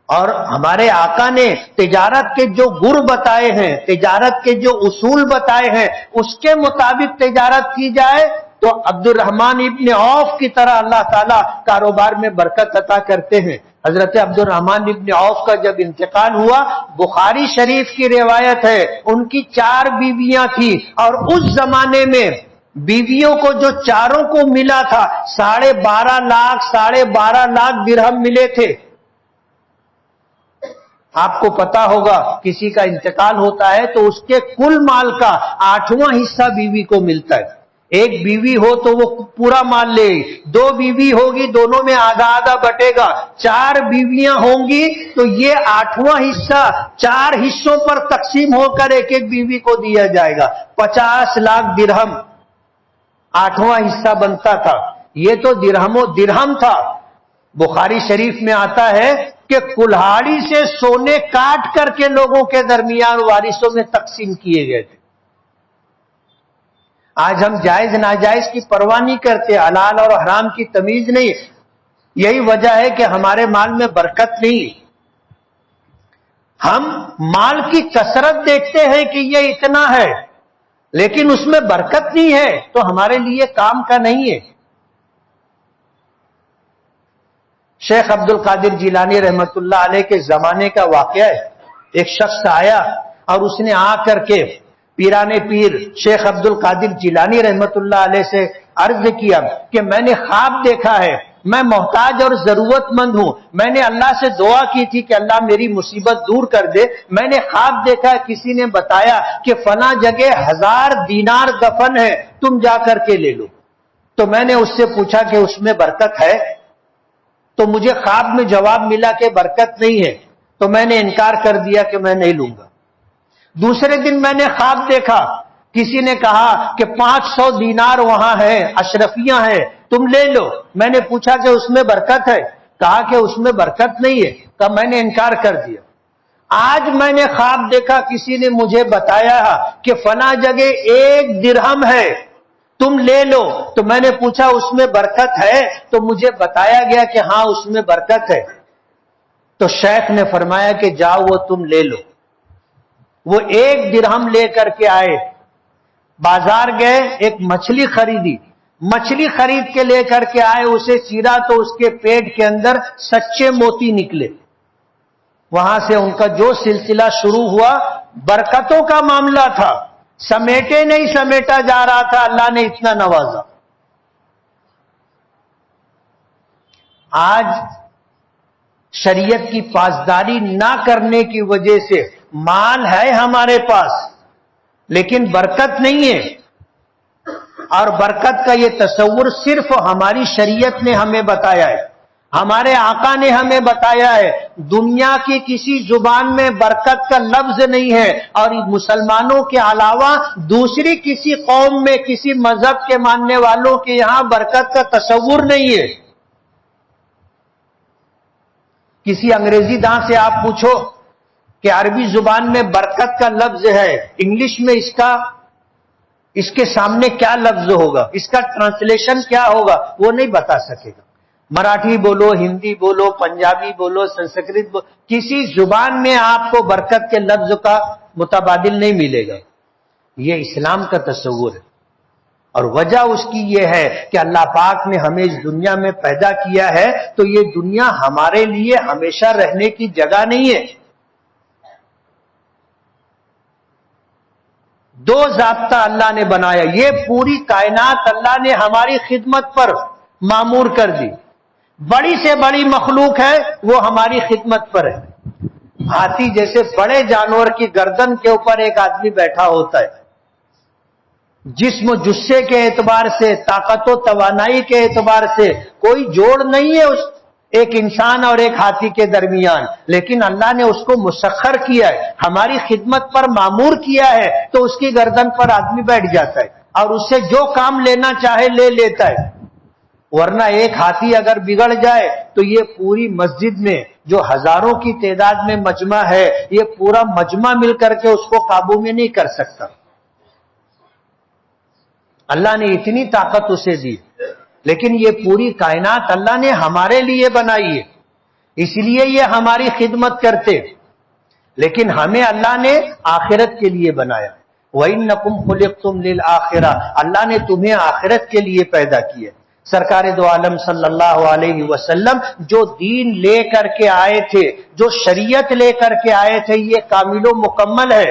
اور ہمارے آقا نے تجارت کے جو گر بتائے ہیں، تجارت کے جو اصول بتائے ہیں، اس کے مطابق تجارت کی جائے تو عبد الرحمن ابن عوف کی طرح اللہ تعالیٰ کاروبار میں برکت عطا کرتے ہیں۔ حضرت عبد الرحمن ابن عوف کا جب انتقال ہوا، بخاری شریف کی روایت ہے، ان کی 4 بیویاں تھیں، اور اس زمانے میں بیویوں کو جو چاروں کو ملا تھا 12.5 لاکھ درہم ملے تھے۔ آپ کو پتا ہوگا کسی کا انتقال ہوتا ہے تو اس کے کل مال کا 8واں حصہ بیوی کو ملتا ہے۔ ایک بیوی ہو تو وہ پورا مال لے گی، 2 بیوی ہوگی دونوں میں آدھا آدھا بٹے گا، 4 بیویاں ہوں گی تو یہ 8واں حصہ 4 حصوں پر تقسیم ہو کر ایک ایک بیوی کو دیا جائے گا۔ 50 لاکھ درہم 8واں حصہ بنتا تھا۔ یہ تو درہم تھا۔ بخاری شریف میں آتا ہے کہ کلہاڑی سے سونے کاٹ کر کے لوگوں کے درمیان وارثوں میں تقسیم کیے گئے تھے۔ آج ہم جائز ناجائز کی پرواہ نہیں کرتے، حلال اور حرام کی تمیز نہیں۔ یہی وجہ ہے کہ ہمارے مال میں برکت نہیں۔ ہم مال کی کثرت دیکھتے ہیں کہ یہ اتنا ہے، لیکن اس میں برکت نہیں ہے تو ہمارے لیے کام کا نہیں ہے۔ شیخ عبد القادر جیلانی رحمت اللہ علیہ کے زمانے کا واقعہ ہے۔ ایک شخص آیا اور اس نے آ کر کے پیرانے پیر شیخ عبد القادر جیلانی رحمت اللہ علیہ سے عرض کیا کہ میں نے خواب دیکھا ہے، میں محتاج اور ضرورت مند ہوں، میں نے اللہ سے دعا کی تھی کہ اللہ میری مصیبت دور کر دے، میں نے خواب دیکھا کسی نے بتایا کہ فلاں جگہ 1000 دینار دفن ہے، تم جا کر کے لے لو۔ تو میں نے اس سے پوچھا کہ اس میں برکت ہے؟ تو مجھے خواب میں جواب ملا کہ برکت نہیں ہے، تو میں نے انکار کر دیا کہ میں نہیں لوں گا۔ دوسرے دن میں نے خواب دیکھا، کسی نے کہا کہ 500 دینار وہاں ہے، اشرفیاں ہیں، تم لے لو۔ میں نے پوچھا کہ اس میں برکت ہے؟ کہا کہ اس میں برکت نہیں ہے۔ کہا میں نے انکار کر دیا۔ آج میں نے خواب دیکھا، کسی نے مجھے بتایا کہ فلاں جگہ 1 درہم ہے، تم لے لو۔ تو میں نے پوچھا اس میں برکت ہے؟ تو مجھے بتایا گیا کہ ہاں اس میں برکت ہے۔ تو شیخ نے فرمایا کہ جاؤ وہ تم لے لو۔ وہ 1 درہم لے کر کے آئے، بازار گئے، ایک مچھلی خریدی، مچھلی خرید کے لے کر کے آئے، اسے چیرا تو اس کے پیٹ کے اندر سچے موتی نکلے. وہاں سے ان کا جو سلسلہ شروع ہوا برکتوں کا معاملہ تھا، سمیٹے نہیں سمیٹا جا رہا تھا، اللہ نے اتنا نوازا. آج شریعت کی پاسداری نہ کرنے کی وجہ سے مال ہے ہمارے پاس لیکن برکت نہیں ہے، اور برکت کا یہ تصور صرف ہماری شریعت نے ہمیں بتایا ہے، ہمارے آقا نے ہمیں بتایا ہے. دنیا کی کسی زبان میں برکت کا لفظ نہیں ہے، اور مسلمانوں کے علاوہ دوسری کسی قوم میں کسی مذہب کے ماننے والوں کے یہاں برکت کا تصور نہیں ہے. کسی انگریزی داں سے آپ پوچھو کہ عربی زبان میں برکت کا لفظ ہے، انگلش میں اس کے سامنے کیا لفظ ہوگا، اس کا ٹرانسلیشن کیا ہوگا، وہ نہیں بتا سکے گا. مراٹھی بولو، ہندی بولو، پنجابی بولو، سنسکرت بولو، کسی زبان میں آپ کو برکت کے لفظ کا متبادل نہیں ملے گا. یہ اسلام کا تصور ہے، اور وجہ اس کی یہ ہے کہ اللہ پاک نے ہمیں اس دنیا میں پیدا کیا ہے تو یہ دنیا ہمارے لیے ہمیشہ رہنے کی جگہ نہیں ہے. دو ضابطہ اللہ نے بنایا، یہ پوری کائنات اللہ نے ہماری خدمت پر معمور کر دی. بڑی سے بڑی مخلوق ہے وہ ہماری خدمت پر ہے. ہاتھی جیسے بڑے جانور کی گردن کے اوپر ایک آدمی بیٹھا ہوتا ہے، جسم و جثے کے اعتبار سے، طاقت و توانائی کے اعتبار سے کوئی جوڑ نہیں ہے اس ایک انسان اور ایک ہاتھی کے درمیان، لیکن اللہ نے اس کو مسخر کیا ہے، ہماری خدمت پر معمور کیا ہے، تو اس کی گردن پر آدمی بیٹھ جاتا ہے اور اس سے جو کام لینا چاہے لے لیتا ہے. ورنہ ایک ہاتھی اگر بگڑ جائے تو یہ پوری مسجد میں جو ہزاروں کی تعداد میں مجمع ہے، یہ پورا مجمع مل کر کے اس کو قابو میں نہیں کر سکتا. اللہ نے اتنی طاقت اسے دی، لیکن یہ پوری کائنات اللہ نے ہمارے لیے بنائی ہے، اس لیے یہ ہماری خدمت کرتے، لیکن ہمیں اللہ نے آخرت کے لیے بنایا. وَإِنَّكُمْ خُلِقْتُمْ لِلْآخِرَةِ، اللہ نے تمہیں آخرت کے لیے پیدا کیا. سرکار دو عالم صلی اللہ علیہ وسلم جو دین لے کر کے آئے تھے، جو شریعت لے کر کے آئے تھے، یہ کامل و مکمل ہے.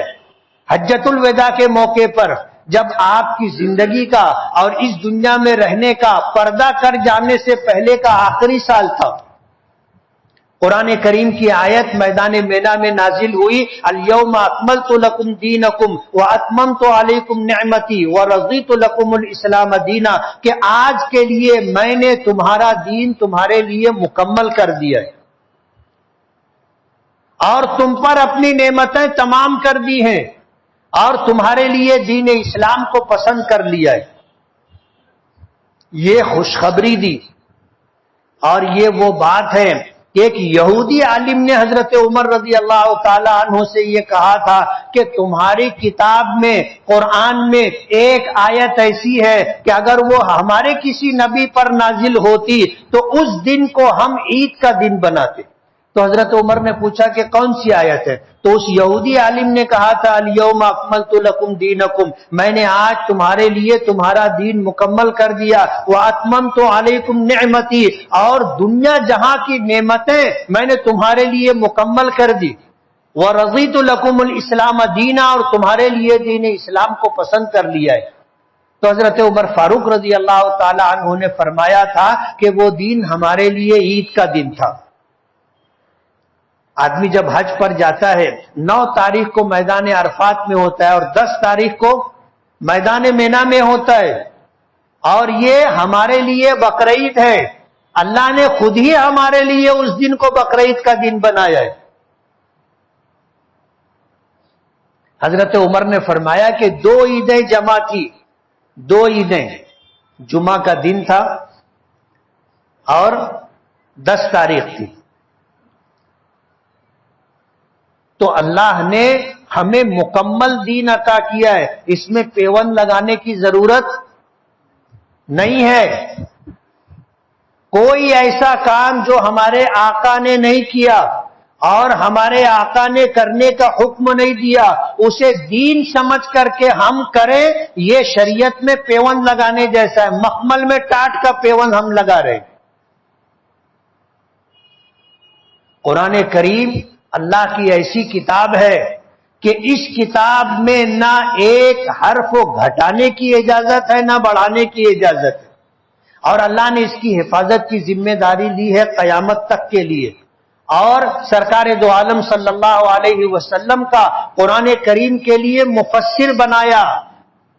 حجۃ الوداع کے موقع پر جب آپ کی زندگی کا اور اس دنیا میں رہنے کا پردہ کر جانے سے پہلے کا آخری سال تھا، قرآن کریم کی آیت میدان مینا میں نازل ہوئی، الیوم اکملت لکم دینکم واتممت علیکم نعمتی ورضیت لکم الاسلام دینا، کہ آج کے لیے میں نے تمہارا دین تمہارے لیے مکمل کر دیا ہے اور تم پر اپنی نعمتیں تمام کر دی ہیں اور تمہارے لیے دین اسلام کو پسند کر لیا ہے. یہ خوشخبری دی. اور یہ وہ بات ہے کہ ایک یہودی عالم نے حضرت عمر رضی اللہ تعالی عنہ سے یہ کہا تھا کہ تمہاری کتاب میں، قرآن میں ایک آیت ایسی ہے کہ اگر وہ ہمارے کسی نبی پر نازل ہوتی تو اس دن کو ہم عید کا دن بناتے. تو حضرت عمر نے پوچھا کہ کون سی آیت ہے؟ تو اس یہودی عالم نے کہا تھا، الیوم اکملت لکم دینکم، میں نے آج تمہارے لیے تمہارا دین مکمل کر دیا، واتممت علیکم نعمتی، اور دنیا جہاں کی نعمتیں میں نے تمہارے لیے مکمل کر دی، ورضیت لکم الاسلام دینا، اور تمہارے لیے دین اسلام کو پسند کر لیا ہے. تو حضرت عمر فاروق رضی اللہ تعالی عنہ نے فرمایا تھا کہ وہ دن ہمارے لیے عید کا دن تھا. آدمی جب حج پر جاتا ہے 9 تاریخ کو میدان عرفات میں ہوتا ہے اور 10 تاریخ کو میدان مینا میں ہوتا ہے، اور یہ ہمارے لیے بقرعید ہے. اللہ نے خود ہی ہمارے لیے اس دن کو بقرعید کا دن بنایا ہے. حضرت عمر نے فرمایا کہ 2 عیدیں جمع تھی، 2 عیدیں، جمعہ کا دن تھا اور 10 تاریخ تھی. تو اللہ نے ہمیں مکمل دین عطا کیا ہے، اس میں پیون لگانے کی ضرورت نہیں ہے. کوئی ایسا کام جو ہمارے آقا نے نہیں کیا اور ہمارے آقا نے کرنے کا حکم نہیں دیا، اسے دین سمجھ کر کے ہم کریں، یہ شریعت میں پیوند لگانے جیسا ہے، مخمل میں ٹاٹ کا پیوند ہم لگا رہے ہیں۔ قرآن کریم اللہ کی ایسی کتاب ہے کہ اس کتاب میں نہ ایک حرف کو گھٹانے کی اجازت ہے نہ بڑھانے کی اجازت ہے، اور اللہ نے اس کی حفاظت کی ذمہ داری لی ہے قیامت تک کے لیے۔ اور سرکار دو عالم صلی اللہ علیہ وسلم کا قرآن کریم کے لیے مفسر بنایا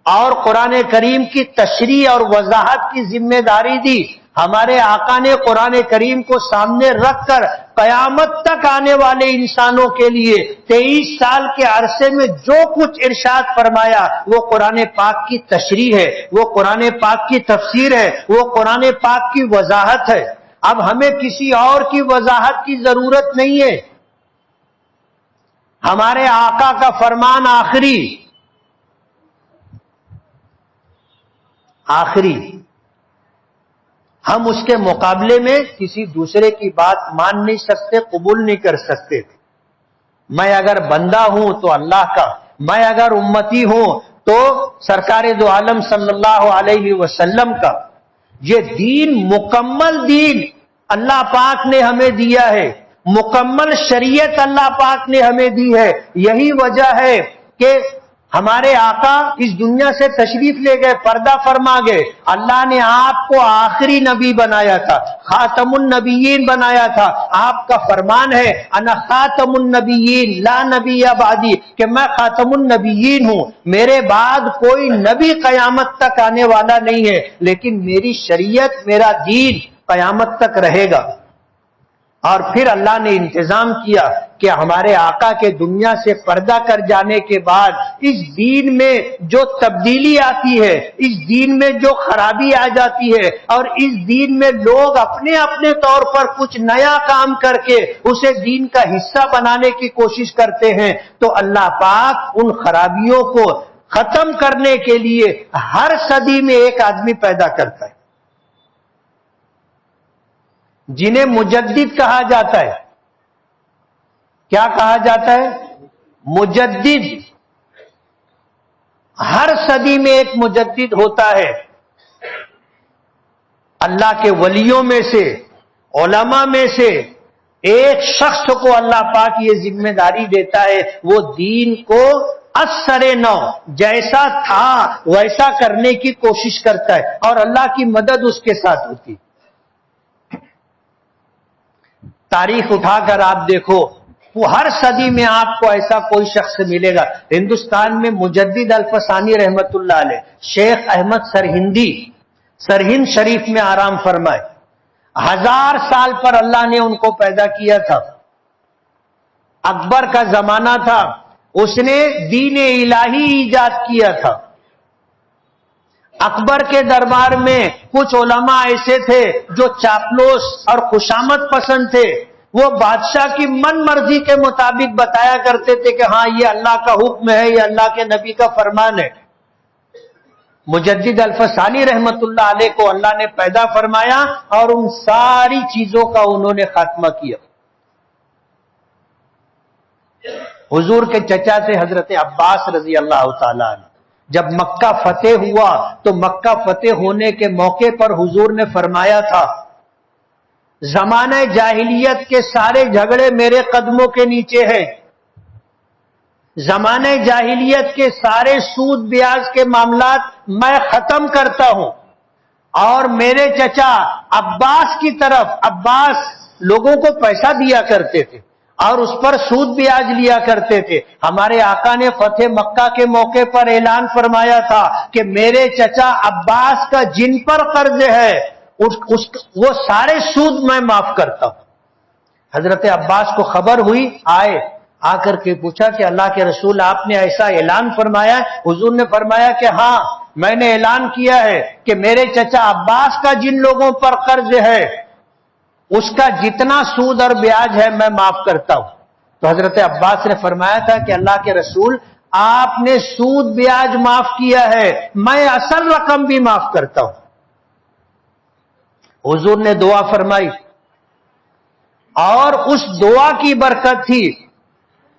اور قرآن کریم کی تشریح اور وضاحت کی ذمہ داری دی۔ ہمارے آقا نے قرآن کریم کو سامنے رکھ کر قیامت تک آنے والے انسانوں کے لیے 23 سال کے عرصے میں جو کچھ ارشاد فرمایا وہ قرآن پاک کی تشریح ہے، وہ قرآن پاک کی تفسیر ہے، وہ قرآن پاک کی وضاحت ہے۔ اب ہمیں کسی اور کی وضاحت کی ضرورت نہیں ہے، ہمارے آقا کا فرمان آخری، ہم اس کے مقابلے میں کسی دوسرے کی بات مان نہیں سکتے، قبول نہیں کر سکتے۔ میں اگر بندہ ہوں تو اللہ کا، میں اگر امتی ہوں تو سرکار دو عالم صلی اللہ علیہ وسلم کا۔ یہ دین مکمل دین اللہ پاک نے ہمیں دیا ہے، مکمل شریعت اللہ پاک نے ہمیں دی ہے۔ یہی وجہ ہے کہ ہمارے آقا اس دنیا سے تشریف لے گئے، پردہ فرما گئے، اللہ نے آپ کو آخری نبی بنایا تھا، خاتم النبیین بنایا تھا۔ آپ کا فرمان ہے انا خاتم النبیین لا نبی بعدی، کہ میں خاتم النبیین ہوں، میرے بعد کوئی نبی قیامت تک آنے والا نہیں ہے، لیکن میری شریعت، میرا دین قیامت تک رہے گا۔ اور پھر اللہ نے انتظام کیا کہ ہمارے آقا کے دنیا سے پردہ کر جانے کے بعد اس دین میں جو تبدیلی آتی ہے، اس دین میں جو خرابی آ جاتی ہے، اور اس دین میں لوگ اپنے اپنے طور پر کچھ نیا کام کر کے اسے دین کا حصہ بنانے کی کوشش کرتے ہیں، تو اللہ پاک ان خرابیوں کو ختم کرنے کے لیے ہر صدی میں ایک آدمی پیدا کرتا ہے جنہیں مجدد کہا جاتا ہے۔ کیا کہا جاتا ہے؟ مجدد۔ ہر صدی میں ایک مجدد ہوتا ہے۔ اللہ کے ولیوں میں سے، علماء میں سے ایک شخص کو اللہ پاک یہ ذمہ داری دیتا ہے، وہ دین کو اثر نو جیسا تھا ویسا کرنے کی کوشش کرتا ہے، اور اللہ کی مدد اس کے ساتھ ہوتی۔ تاریخ اٹھا کر آپ دیکھو، وہ ہر صدی میں آپ کو ایسا کوئی شخص ملے گا۔ ہندوستان میں مجدد الفسانی رحمت اللہ علیہ، شیخ احمد سرہندی، سرہند شریف میں آرام فرمائے، 1000 سال پر اللہ نے ان کو پیدا کیا تھا۔ اکبر کا زمانہ تھا، اس نے دین الہی ایجاد کیا تھا۔ اکبر کے دربار میں کچھ علماء ایسے تھے جو چاپلوس اور خوشامد پسند تھے، وہ بادشاہ کی من مرضی کے مطابق بتایا کرتے تھے کہ ہاں یہ اللہ کا حکم ہے، یہ اللہ کے نبی کا فرمان ہے۔ مجدد الفسانی رحمت اللہ علیہ کو اللہ نے پیدا فرمایا اور ان ساری چیزوں کا انہوں نے خاتمہ کیا۔ حضور کے چچا تھے حضرت عباس رضی اللہ تعالیٰ عنہ۔ جب مکہ فتح ہوا تو مکہ فتح ہونے کے موقع پر حضور نے فرمایا تھا، زمانہ جاہلیت کے سارے جھگڑے میرے قدموں کے نیچے ہیں، زمانہ جاہلیت کے سارے سود بیاج کے معاملات میں ختم کرتا ہوں، اور میرے چچا عباس کی طرف، عباس لوگوں کو پیسہ دیا کرتے تھے اور اس پر سود بیاج لیا کرتے تھے۔ ہمارے آقا نے فتح مکہ کے موقع پر اعلان فرمایا تھا کہ میرے چچا عباس کا جن پر قرض ہے وہ سارے سود میں معاف کرتا ہوں۔ حضرت عباس کو خبر ہوئی، آئے، آ کر کے پوچھا کہ اللہ کے رسول آپ نے ایسا اعلان فرمایا ہے؟ حضور نے فرمایا کہ ہاں، میں نے اعلان کیا ہے کہ میرے چچا عباس کا جن لوگوں پر قرض ہے اس کا جتنا سود اور بیاج ہے میں معاف کرتا ہوں۔ تو حضرت عباس نے فرمایا تھا کہ اللہ کے رسول آپ نے سود بیاج معاف کیا ہے، میں اصل رقم بھی معاف کرتا ہوں۔ حضور نے دعا فرمائی اور اس دعا کی برکت تھی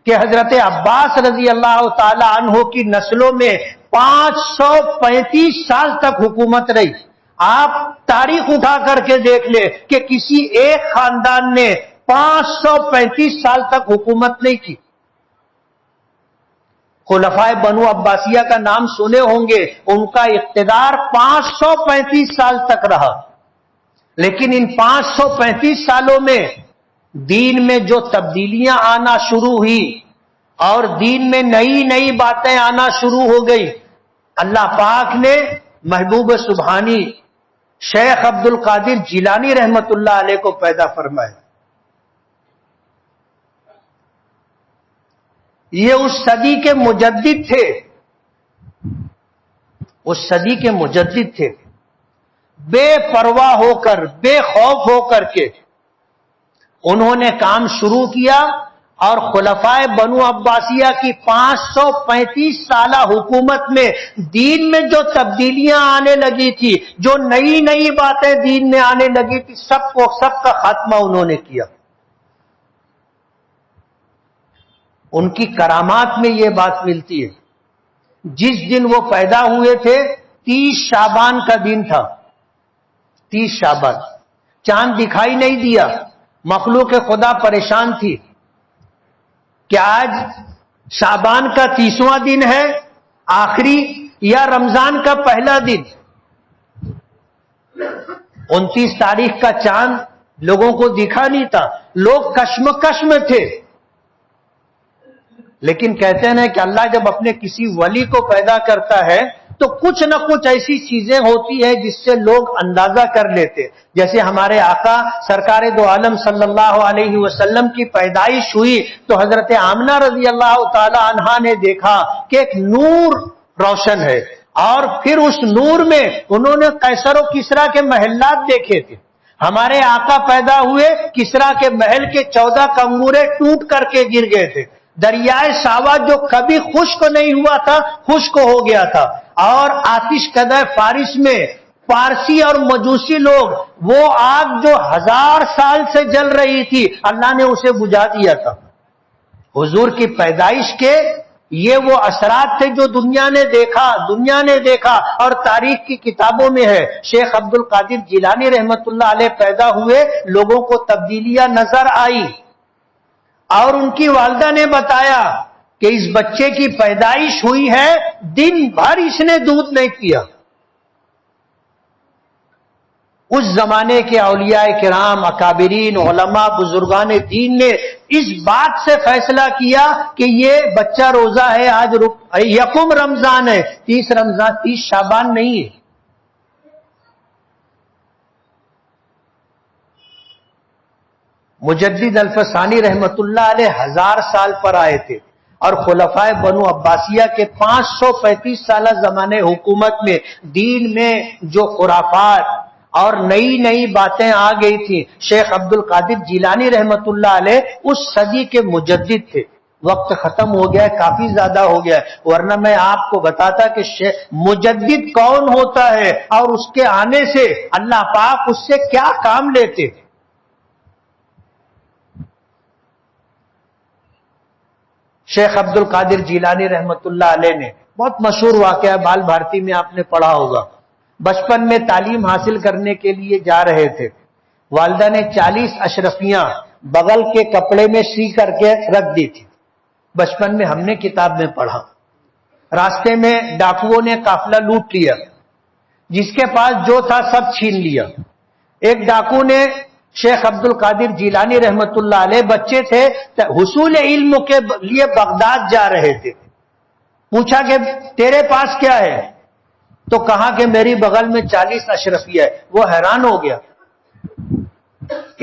کہ حضرت عباس رضی اللہ تعالی عنہ کی نسلوں میں 535 سال تک حکومت رہی. آپ تاریخ اٹھا کر کے دیکھ لیں کہ کسی ایک خاندان نے 535 سال تک حکومت نہیں کی. خلفائے بنو عباسیہ کا نام سنے ہوں گے، ان کا اقتدار 535 سال تک رہا. لیکن ان 535 سالوں میں دین میں جو تبدیلیاں آنا شروع ہوئی اور دین میں نئی نئی باتیں آنا شروع ہو گئی، اللہ پاک نے محبوب سبحانی شیخ عبد القادر جیلانی رحمت اللہ علیہ کو پیدا فرمایا. یہ اس صدی کے مجدد تھے، اس صدی کے مجدد تھے. بے پرواہ ہو کر، بے خوف ہو کر کے انہوں نے کام شروع کیا اور خلفائے بنو عباسیہ کی 535 سالہ حکومت میں دین میں جو تبدیلیاں آنے لگی تھی، جو نئی نئی باتیں دین میں آنے لگی تھی، سب کا خاتمہ انہوں نے کیا. ان کی کرامات میں یہ بات ملتی ہے. جس دن وہ پیدا ہوئے تھے 30 شعبان کا دن تھا. 30 شعبان، چاند دکھائی نہیں دیا. مخلوق خدا پریشان تھی کہ آج شعبان کا 30واں دن ہے آخری یا رمضان کا پہلا دن. 29 تاریخ کا چاند لوگوں کو دکھا نہیں تھا. لوگ کشمکش میں تھے. لیکن کہتے ہیں کہ اللہ جب اپنے کسی ولی کو پیدا کرتا ہے تو کچھ نہ کچھ ایسی چیزیں ہوتی ہیں جس سے لوگ اندازہ کر لیتے. جیسے ہمارے آقا سرکار دو عالم صلی اللہ علیہ وسلم کی پیدائش ہوئی تو حضرت آمنہ رضی اللہ تعالی عنہا نے دیکھا کہ ایک نور روشن ہے، اور پھر اس نور میں انہوں نے قیصر و کسریٰ کے محلات دیکھے تھے. ہمارے آقا پیدا ہوئے، کسریٰ کے محل کے 14 کنگورے ٹوٹ کر کے گر گئے تھے. دریائے ساوا جو کبھی خشک نہیں ہوا تھا خشک ہو گیا تھا. اور آتش کدہ فارس میں فارسی اور مجوسی لوگ، وہ آگ جو 1000 سال سے جل رہی تھی، اللہ نے اسے بجھا دیا تھا. حضور کی پیدائش کے یہ وہ اثرات تھے جو دنیا نے دیکھا اور تاریخ کی کتابوں میں ہے. شیخ عبد القادر جیلانی رحمت اللہ علیہ پیدا ہوئے، لوگوں کو تبدیلیاں نظر آئی اور ان کی والدہ نے بتایا کہ اس بچے کی پیدائش ہوئی ہے، دن بھر اس نے دودھ نہیں پیا. اس زمانے کے اولیاء کرام، اکابرین، علماء، بزرگان دین نے اس بات سے فیصلہ کیا کہ یہ بچہ روزہ ہے. آج یکم رمضان ہے، 30 شعبان نہیں ہے. مجدد الفسانی رحمت اللہ علیہ 1000 سال پر آئے تھے اور خلفائے بنو عباسیہ کے 535 سالہ زمانے حکومت میں دین میں جو خرافات اور نئی نئی باتیں آ گئی تھی. شیخ عبد القادر جیلانی رحمت اللہ علیہ اس صدی کے مجدد تھے. وقت ختم ہو گیا ہے، کافی زیادہ ہو گیا ہے، ورنہ میں آپ کو بتاتا کہ مجدد کون ہوتا ہے اور اس کے آنے سے اللہ پاک اس سے کیا کام لیتے. شیخ عبد القادر جیلانی رحمت اللہ علیہ نے بہت مشہور واقعہ بال بھارتی میں آپ نے پڑھا ہوگا. بچپن میں تعلیم حاصل کرنے کے لیے جا رہے تھے. والدہ نے 40 اشرفیاں بغل کے کپڑے میں سی کر کے رکھ دی تھی. بچپن میں ہم نے کتاب میں پڑھا. راستے میں ڈاکوؤں نے قافلہ لوٹ لیا، جس کے پاس جو تھا سب چھین لیا. ایک ڈاکو نے شیخ عبد القادر جیلانی رحمت اللہ علیہ، بچے تھے، حصول علم کے لیے بغداد جا رہے تھے. پوچھا کہ تیرے پاس کیا ہے؟ تو کہا کہ میری بغل میں 40 اشرفیہ ہے. وہ حیران ہو گیا.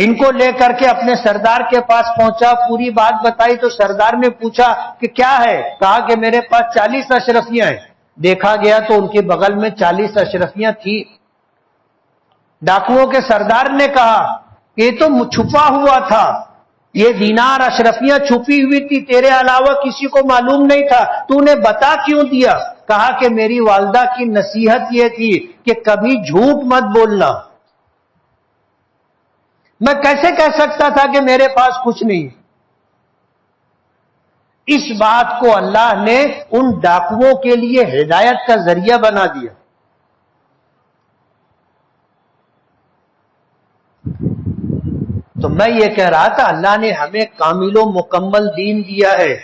ان کو لے کر کے اپنے سردار کے پاس پہنچا، پوری بات بتائی تو سردار نے پوچھا کہ کیا ہے؟ کہا کہ میرے پاس 40 اشرفیاں ہیں. دیکھا گیا تو ان کے بغل میں 40 اشرفیاں تھی. ڈاکوؤں کے سردار نے کہا کہ یہ تو چھپا ہوا تھا، یہ دینار اشرفیاں چھپی ہوئی تھی، تیرے علاوہ کسی کو معلوم نہیں تھا، تو نے بتا کیوں دیا؟ کہا کہ میری والدہ کی نصیحت یہ تھی کہ کبھی جھوٹ مت بولنا. میں کیسے کہہ سکتا تھا کہ میرے پاس کچھ نہیں؟ اس بات کو اللہ نے ان ڈاکوؤں کے لیے ہدایت کا ذریعہ بنا دیا۔ تو میں یہ کہہ رہا تھا اللہ نے ہمیں کامل و مکمل دین دیا ہے،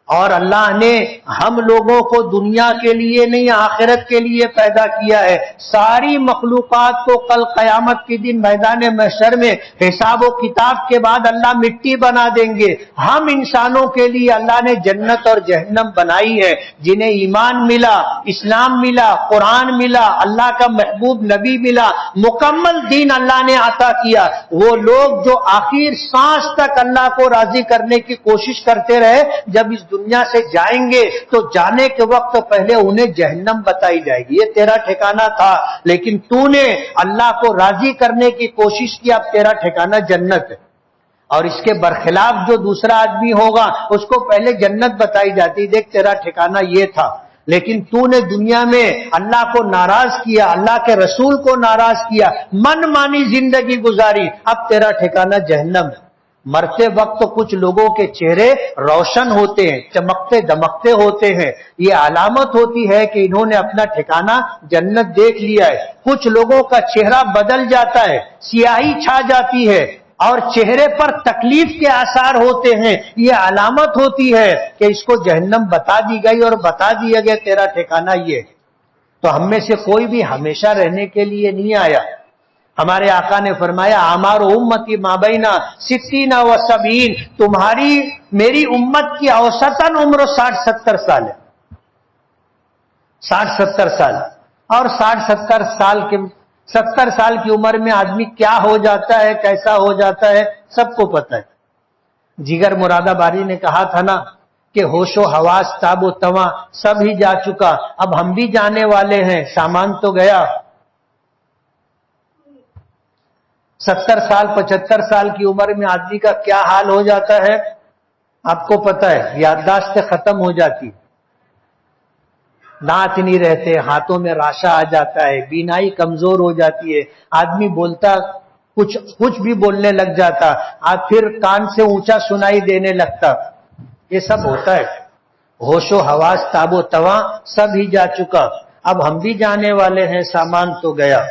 اور اللہ نے ہم لوگوں کو دنیا کے لیے نہیں آخرت کے لیے پیدا کیا ہے۔ ساری مخلوقات کو کل قیامت کے دن میدان محشر میں حساب و کتاب کے بعد اللہ مٹی بنا دیں گے۔ ہم انسانوں کے لیے اللہ نے جنت اور جہنم بنائی ہے، جنہیں ایمان ملا، اسلام ملا، قرآن ملا، اللہ کا محبوب نبی ملا، مکمل دین اللہ نے عطا کیا۔ وہ لوگ جو آخر سانس تک اللہ کو راضی کرنے کی کوشش کرتے رہے، جب اس دنیا سے جائیں گے تو جانے کے وقت پہلے انہیں جہنم بتائی جائے گی، یہ تیرا ٹھکانہ تھا، لیکن تو نے اللہ کو راضی کرنے کی کوشش کی، اب تیرا ٹھکانہ جنت ہے۔ اور اس کے برخلاف جو دوسرا آدمی ہوگا اس کو پہلے جنت بتائی جاتی، دیکھ تیرا ٹھکانہ یہ تھا، لیکن تو نے دنیا میں اللہ کو ناراض کیا، اللہ کے رسول کو ناراض کیا، من مانی زندگی گزاری، اب تیرا ٹھکانہ جہنم ہے۔ مرتے وقت کچھ لوگوں کے چہرے روشن ہوتے ہیں، چمکتے دمکتے ہوتے ہیں، یہ علامت ہوتی ہے کہ انہوں نے اپنا ٹھکانہ جنت دیکھ لیا ہے۔ کچھ لوگوں کا چہرہ بدل جاتا ہے، سیاہی چھا جاتی ہے اور چہرے پر تکلیف کے آثار ہوتے ہیں، یہ علامت ہوتی ہے کہ اس کو جہنم بتا دی گئی اور بتا دیا گیا تیرا ٹھکانہ یہ۔ تو ہم میں سے کوئی بھی ہمیشہ رہنے کے لیے نہیں آیا۔ ہمارے آقا نے فرمایا اعمار امتی ما بین 60 و 70، تمہاری میری امت کی اوسطاً عمر 60-70 سال ہے، 60-70 سال۔ اور 60-70 سال کی عمر میں آدمی کیا ہو جاتا ہے، کیسا ہو جاتا ہے، سب کو پتہ ہے۔ جگر مراد آبادی نے کہا تھا نا کہ ہوش و حواس تاب و تواں سب ہی جا چکا، اب ہم بھی جانے والے ہیں، سامان تو گیا۔ 70 سال 75 سال کی عمر میں آدمی کا کیا حال ہو جاتا ہے آپ کو پتہ ہے، یادداشت ختم ہو جاتی، دانت نہیں رہتے، ہاتھوں میں راشا آ جاتا ہے، بینائی کمزور ہو جاتی ہے، آدمی بولتا کچھ بھی بولنے لگ جاتا، پھر کان سے اونچا سنائی دینے لگتا، یہ سب ہوتا ہے۔ ہوش و حواس تاب و تواں سب ہی جا چکا، اب ہم بھی جانے والے ہیں، سامان تو گیا۔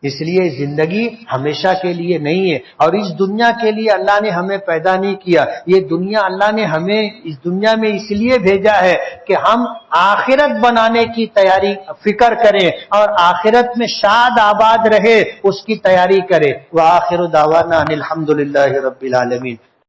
اس لیے زندگی ہمیشہ کے لیے نہیں ہے، اور اس دنیا کے لیے اللہ نے ہمیں پیدا نہیں کیا۔ یہ دنیا اللہ نے ہمیں اس دنیا میں اس لیے بھیجا ہے کہ ہم آخرت بنانے کی تیاری فکر کریں اور آخرت میں شاد آباد رہے اس کی تیاری کریں۔ وآخر دعوانا ان الحمد للہ رب العالمین۔